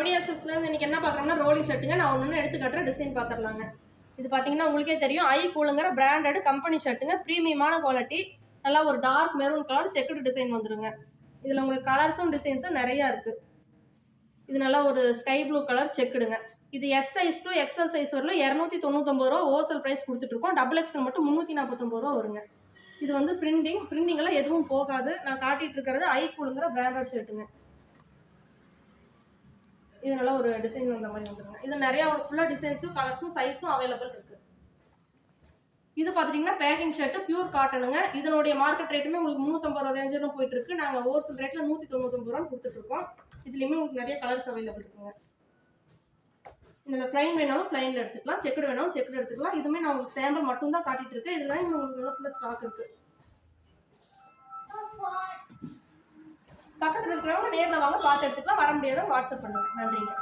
அவனியாசஸ்லேருந்து இன்றைக்கி என்ன பார்க்குறோம்னா ரோலிங் ஷர்ட்டுங்க. நான் ஒன்று எடுத்து காட்டுறேன், டிசைன் பார்த்துடலாங்க. இது பார்த்தீங்கன்னா உங்களுக்கே தெரியும், ஐ கூலுங்கிற பிராண்டட் கம்பெனி ஷர்ட்டுங்க. ப்ரீமியமான குவாலிட்டி, நல்லா ஒரு dark maroon colour checked design வந்துருங்க. இதில் உங்களுக்கு கலர்ஸும் டிசைன்ஸும் நிறையா இருக்குது. இது நல்லா ஒரு ஸ்கை ப்ளூ கலர் செக்குடுங்க. இது S size to XL size வரல 299 ரூபா ஹோல்சேல் ப்ரைஸ் கொடுத்துட்ருக்கோம். டபுள் எக்ஸல் மட்டும் 349 ரூபா வருங்க. இது வந்து பிரிண்டிங்கெல்லாம் எதுவும் போகாது. நான் காட்டிகிட்டு இருக்கிறது ஐ கூலுங்கிற பிராண்டட் ஷர்ட்டுங்க. இது நல்லா ஒரு டிசைன் வந்த மாதிரி வந்துருங்க. இது நிறையா ஒரு ஃபுல்லாக டிசைன்ஸும் கலர்ஸும் சைஸும் அவைலபிள் இருக்குது. இது பார்த்துட்டிங்கன்னா பேக்கிங் ஷர்ட்டு பியூர் காட்டனுங்க. இதனுடைய மார்க்கெட் ரேட்டுமே உங்களுக்கு 350 ரூபா ரேஞ்சிலும் போயிட்டுருக்கு. நாங்கள் ஹோல்சேல் ரேட்டில் 199 ரூபான்னு கொடுத்துட்ருக்கோம். இதுலேயுமே உங்களுக்கு நிறைய கலர்ஸ் அவைலபிள் இருக்குங்க. இதில் ப்ளைன் வேணாலும் ப்ளைனில் எடுத்துக்கலாம், செக்குடு வேணாலும் செக்குடு எடுத்துக்கலாம். இதுவுமே நான் உங்களுக்கு சாம்பிள் மட்டும் தான் காட்டிகிட்டு இருக்கேன். இதெல்லாம் உங்களுக்கு நல்லா ஃபுல்லாக ஸ்டாக் இருக்குது. பக்கத்தில் இருக்கிறவங்க நேரில் வாங்க பார்த்து எடுத்துக்கலாம். வர முடியாத வாட்ஸ்அப் பண்ணுங்கள். நன்றிங்க.